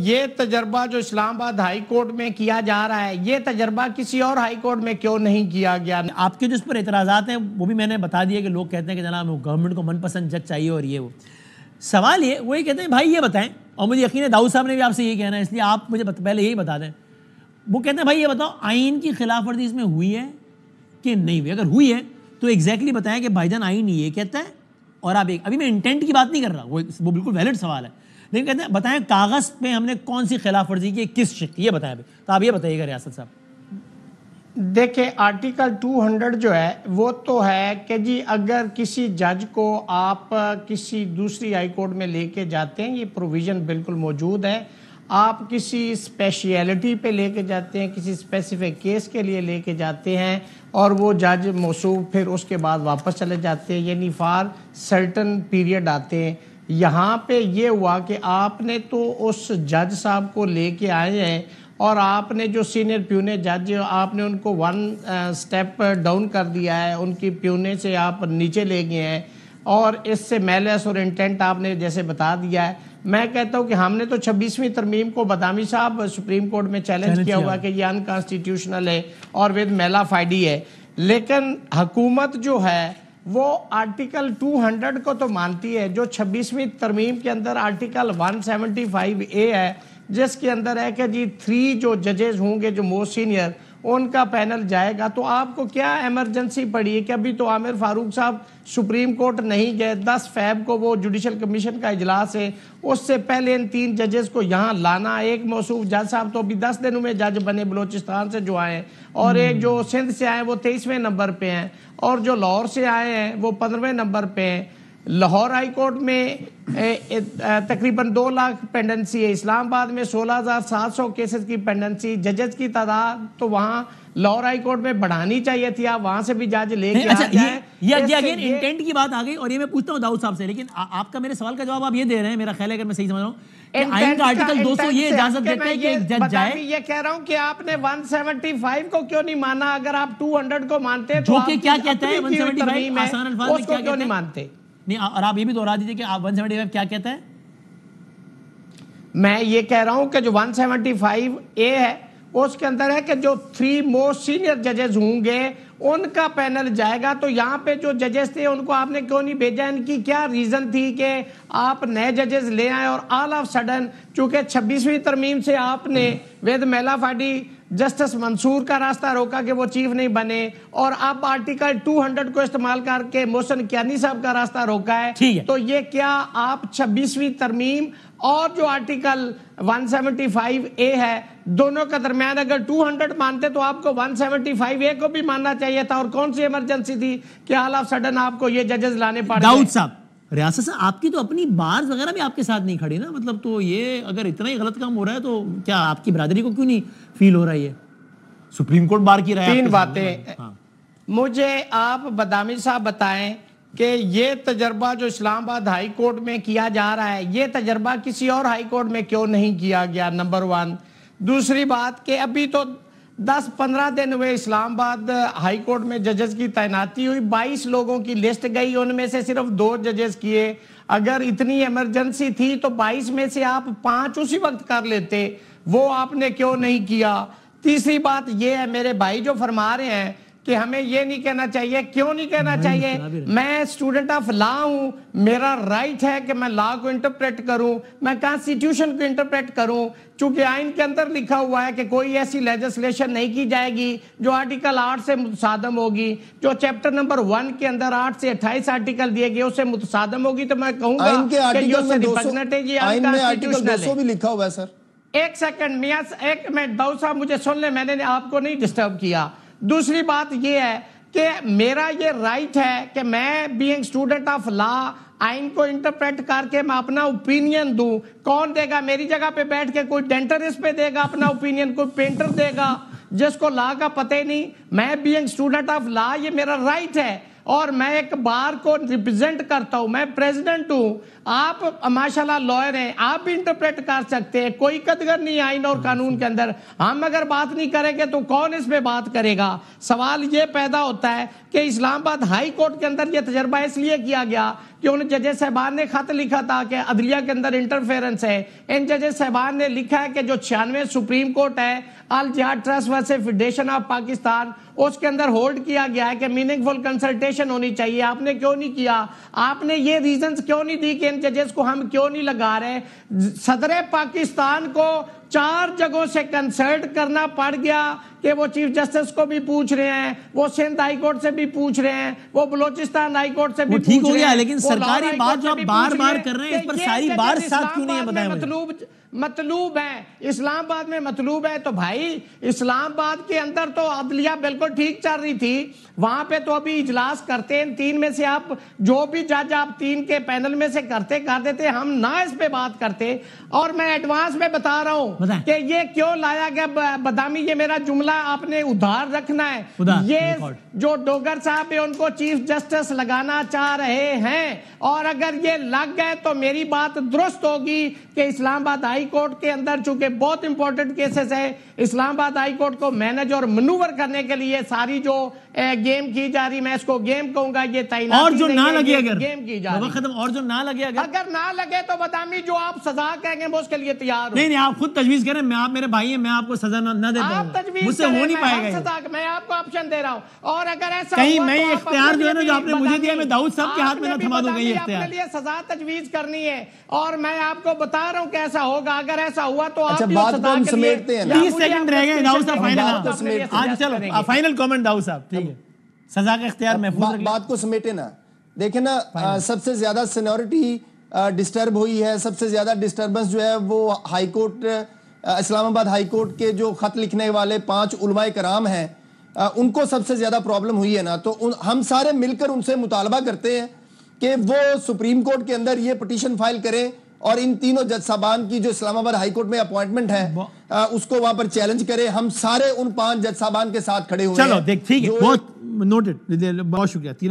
یہ تجربہ جو اسلام آباد ہائی کورٹ میں کیا جا رہا ہے، یہ تجربہ کسی اور ہائی کورٹ میں کیوں نہیں کیا گیا؟ آپ کے جو اس پر اعتراضات ہیں وہ بھی میں نے بتا دیا کہ لوگ کہتے ہیں کہ جناب گورنمنٹ کو من پسند جج چاہیے اور یہ وہ سوال وہ یہ کہتے ہیں بھائی یہ بتائیں، اور مجھے یقین ہے داؤد صاحب نے بھی آپ سے یہ کہنا ہے، اس لیے آپ مجھے پہلے یہی بتا دیں. وہ کہتے ہیں بھائی یہ بتاؤ آئین کی خلاف ورزی اس میں ہوئی ہے کہ نہیں ہوئی؟ اگر ہوئی ہے تو ایگزیکٹلی بتائیں کہ بھائی جان آئین یہ کہتا ہے، اور آپ ابھی میں انٹینٹ کی بات نہیں کر رہا، وہ بالکل ویلڈ سوال ہے، لیکن کہتے ہیں بتائیں کاغذ پہ ہم نے کون سی خلاف ورزی کی، کس شق کی، یہ بتائیں. تو آپ یہ بتائیے گا ریاست صاحب. دیکھیں آرٹیکل 200 جو ہے وہ تو ہے کہ جی اگر کسی جج کو آپ کسی دوسری ہائی کورٹ میں لے کے جاتے ہیں، یہ پروویژن بالکل موجود ہے. آپ کسی اسپیشیلٹی پہ لے کے جاتے ہیں، کسی اسپیسیفک کیس کے لیے لے کے جاتے ہیں، اور وہ جج موصوف پھر اس کے بعد واپس چلے جاتے ہیں، یعنی فار سرٹن پیریڈ آتے ہیں. یہاں پہ یہ ہوا کہ آپ نے تو اس جج صاحب کو لے کے آئے ہیں، اور آپ نے جو سینئر پیونے جج آپ نے ان کو 1 سٹیپ ڈاؤن کر دیا ہے، ان کی پیونے سے آپ نیچے لے گئے ہیں، اور اس سے میلس اور انٹینٹ آپ نے جیسے بتا دیا ہے. میں کہتا ہوں کہ ہم نے تو 26ویں ترمیم کو بادامی صاحب سپریم کورٹ میں چیلنج کیا ہوا کہ یہ انکانسٹیٹیوشنل ہے اور ود میلا فائڈی ہے، لیکن حکومت جو ہے وہ آرٹیکل 200 کو تو مانتی ہے. جو 26ویں ترمیم کے اندر آرٹیکل 175A ہے، جس کے اندر ہے کہ جی 3 جو ججز ہوں گے جو موسٹ سینئر، ان کا پینل جائے گا. تو آپ کو کیا ایمرجنسی پڑی ہے کہ ابھی تو عامر فاروق صاحب سپریم کورٹ نہیں گئے؟ 10 فیب کو وہ جوڈیشل کمیشن کا اجلاس ہے، اس سے پہلے ان 3 ججز کو یہاں لانا. ایک موصوف جج صاحب تو ابھی 10 دنوں میں جج بنے بلوچستان سے جو آئے ہیں، اور ایک جو سندھ سے آئے وہ 23ویں نمبر پہ ہیں، اور جو لاہور سے آئے ہیں وہ 15ویں نمبر پہ ہیں. لاہور ہائی کورٹ میں تقریباً 2 لاکھ پینڈنسی ہے، اسلام آباد میں 16,700 کیسز کی پینڈنسی. ججز کی تعداد تو وہاں لاہور ہائی کورٹ میں بڑھانی چاہیے تھی، آپ وہاں سے بھی جج لے کے آ جائیں. یہ اگین انٹینٹ کی بات آ گئی، اور یہ میں پوچھتا ہوں داؤد صاحب سے، لیکن آپ کا میرے سوال کا جواب آپ یہ دے رہے ہیں، میرا خیال ہے اگر میں صحیح سمجھ رہا ہوں کہ آئین کا آرٹیکل 200 یہ اجازت دیتا ہے کہ ایک جج جائے. میں یہ کہہ رہا ہوں کہ آپ نے 175 کو کیوں نہیں مانا؟ اگر آپ 200 کو مانتے تو جو کہ کیا کہتا ہے 175 آسان الفاظ میں کیوں نہیں مانتے؟ نہیں، اور آپ یہ بھی دہرا دیجیے کہ آپ 175 کیا کہتا ہے. میں یہ کہہ رہا ہوں کہ جو 175A ہے اس کے اندر ہے کہ جو 3 موسٹ سینئر ججز ہوں گے ان کا پینل جائے گا. تو یہاں پہ جو ججز تھے ان کو آپ نے کیوں نہیں بھیجا؟ ان کی کیا ریزن تھی کہ آپ نئے ججز لے آئیں، اور آل آف سڈن چونکہ 26ویں ترمیم سے آپ نے ود میلا فاڈی جسٹس منصور کا راستہ روکا کہ وہ چیف نہیں بنے، اور اب آرٹیکل 200 کو استعمال کر کے محسن کیانی صاحب کا راستہ روکا ہے. تو یہ کیا آپ 26ویں ترمیم اور جو آرٹیکل 175A ہے دونوں کا درمیان اگر 200 مانتے تو آپ کو 175A کو بھی ماننا چاہیے تھا؟ اور کون سی ایمرجنسی تھی کہ آل آف سڈن آپ کو یہ ججز لانے پڑ گئے؟ داؤد صاحب، ریاست صاحب آپ کی تو اپنی بارز وغیرہ بھی آپ کے ساتھ نہیں کھڑی نا، مطلب تو یہ اگر اتنا ہی غلط کام ہو رہا ہے تو کیا آپ کی برادری کو کیوں نہیں فیل ہو رہا ہے؟ یہ سپریم کورٹ بار کی رائے. 3 باتیں مجھے آپ بادامی صاحب بتائیں کہ یہ تجربہ جو اسلام آباد ہائی کورٹ میں کیا جا رہا ہے، یہ تجربہ کسی اور ہائی کورٹ میں کیوں نہیں کیا گیا؟ نمبر 1. دوسری بات کہ ابھی تو 10-15 دن ہوئے اسلام آباد ہائی کورٹ میں ججز کی تعیناتی ہوئی، 22 لوگوں کی لسٹ گئی، ان میں سے صرف 2 ججز کیے. اگر اتنی ایمرجنسی تھی تو 22 میں سے آپ 5 اسی وقت کر لیتے، وہ آپ نے کیوں نہیں کیا؟ تیسری بات یہ ہے، میرے بھائی جو فرما رہے ہیں کہ ہمیں یہ نہیں کہنا چاہیے، کیوں نہیں کہنا چاہیے؟ میں اسٹوڈنٹ آف لا ہوں، میرا رائٹ ہے کہ میں لا کو انٹرپریٹ کروں، میں کانسٹیٹیوشن کو انٹرپریٹ کروں، چونکہ آئین کے اندر لکھا ہوا ہے کہ کوئی ایسی لیجسلیشن نہیں کی جائے گی جو آرٹیکل 8 سے متصادم ہوگی، جو چیپٹر نمبر 1 کے اندر 8 سے 28 آرٹیکل دیے گئے اس سے متصادم ہوگی. تو میں کہوں گا کہ یہ سے ریپگنٹ ہے، یہ انکانسٹیٹیوشنل ہے. 200 بھی لکھا ہوا ہے سر. ایک سیکنڈ میاں، ایک منٹ داؤد صاحب مجھے سن لیں، میں نے آپ کو نہیں ڈسٹرب کیا. دوسری بات یہ ہے کہ میرا یہ رائٹ ہے کہ میں بینگ اسٹوڈنٹ آف لا آئین کو انٹرپریٹ کر کے میں اپنا اوپینین دوں. کون دے گا میری جگہ پہ بیٹھ کے؟ کوئی ڈینٹرسٹ پہ دے گا اپنا اوپینین، کوئی پینٹر دے گا جس کو لا کا پتہ ہی نہیں. میں بینگ اسٹوڈنٹ آف لا یہ میرا رائٹ ہے، اور میں ایک بار کو ریپرزینٹ کرتا ہوں، میں پریزیڈنٹ ہوں. آپ ماشاءاللہ لائر ہیں، آپ بھی انٹرپریٹ کر سکتے ہیں، کوئی قدغن نہیں آئین اور قانون کے اندر. ہم اگر بات نہیں کریں گے تو کون اس پہ بات کرے گا؟ سوال یہ پیدا ہوتا ہے کہ اسلام آباد ہائی کورٹ کے اندر یہ تجربہ اس لیے کیا گیا کہ ان ججز صاحبان نے خط لکھا تھا کہ عدلیہ کے اندر انٹرفیرنس ہے. ان ججز صاحبان نے لکھا ہے کہ جو 96 سپریم کورٹ ہے Al-Jihad trust versus federation of Pakistan, اس کے اندر ہولڈ کیا گیا ہے کہ میننگ فل کنسلٹیشن ہونی چاہیے. آپ نے کیوں نہیں کیا؟ آپ نے یہ ریزنز کیوں نہیں دی کہ ان ججز کو ہم کیوں نہیں لگا رہے؟ صدر پاکستان کو 4 جگہوں سے کنسلٹ کرنا پڑ گیا کہ وہ چیف جسٹس کو بھی پوچھ رہے ہیں, وہ سندھ ہائی کورٹ سے بھی پوچھ رہے ہیں, وہ بلوچستان ہائی کورٹ سے بھی پوچھ رہے ہیں. ٹھیک ہو گیا, لیکن سرکاری بات جو آپ بار بار کر رہے ہیں اس پر ساری بار ساتھ کیوں نہیں ہے بتائیں مجھے. مطلوب ہے اسلام آباد میں مطلوب ہے. تو بھائی اسلام آباد کے اندر تو عدلیہ بالکل ٹھیک چل رہی تھی, وہاں پہ تو ابھی اجلاس کرتے ہیں 3 میں سے, آپ جو بھی جج آپ 3 کے پینل میں سے کر دیتے, ہم نہ اس پہ بات کرتے. اور میں ایڈوانس میں بتا رہا ہوں کہ یہ کیوں لایا گیا بدامی, یہ میرا جملہ آپ نے ادھار رکھنا ہے. یہ جو ڈوگر صاحب ان کو چیف جسٹس لگانا چاہ رہے ہیں, اور اگر یہ لگ گئے تو میری بات درست ہوگی کہ اسلام آباد ہائی کورٹ کے اندر چونکہ بہت امپورٹنٹ کیسز ہے, اسلام آباد ہائی کورٹ کو مینج اور منور کرنے کے لیے ساری جو گیم کی جا رہی, میں اس کو گیم کہوں گا, یہ تعیناتی اور جو نہ لگے اگر گیم کی جا رہی ختم, اور جو نہ لگے اگر نہ لگے تو بدامی جو آپ سزا کہیں گے وہ اس کے لیے تیار ہوں. نہیں آپ خود تجویز کریں, میں آپ میرے بھائی ہیں, میں آپ کو سزا نہ دے پاؤں, مجھ سے ہو نہیں پائے گا. میں آپ کو آپشن دے رہا ہوں, اور اگر ایسا کہیں میں یہ اختیار جو ہے نا جو آپ نے مجھے دیا میں داؤد صاحب کے ہاتھ میں نہ تھما دوں گا یہ اختیار. اپنے لیے سزا تجویز کرنی ہے, اور میں آپ کو بتا رہا ہوں کہ ایسا ہوگا. اگر ایسا ہوا تو آپ بھی سزا کے لیے 30 سیکنڈ رہ گئے داؤد صاحب فائنل. آج چلو فائنل کامنٹ داؤد صاحب, ٹھیک ہے, سزا کا اختیار محفوظ رکھیں. بات کو سمیٹے نا, دیکھیں نا سب سے زیادہ سینیورٹی ڈسٹرب ہوئی ہے, سب سے زیادہ ڈسٹربنس جو ہے وہ ہائی کورٹ اسلام آباد ہائی کورٹ کے جو خط لکھنے والے 5 علماء کرام ہیں ان کو سب سے زیادہ پرابلم ہوئی ہے نا. تو ہم سارے مل کر ان سے مطالبہ کرتے ہیں کہ وہ سپریم کورٹ کے اندر یہ پٹیشن فائل کریں, اور ان تینوں جج صاحبان کی جو اسلام آباد ہائی کورٹ میں اپوائنٹمنٹ ہے اس کو وہاں پر چیلنج کریں. ہم سارے ان 5 جج صاحبان کے ساتھ کھڑے ہوئے ہیں. چلو دیکھ ٹھیک ہے, بہت نوٹڈ, بہت شکریہ.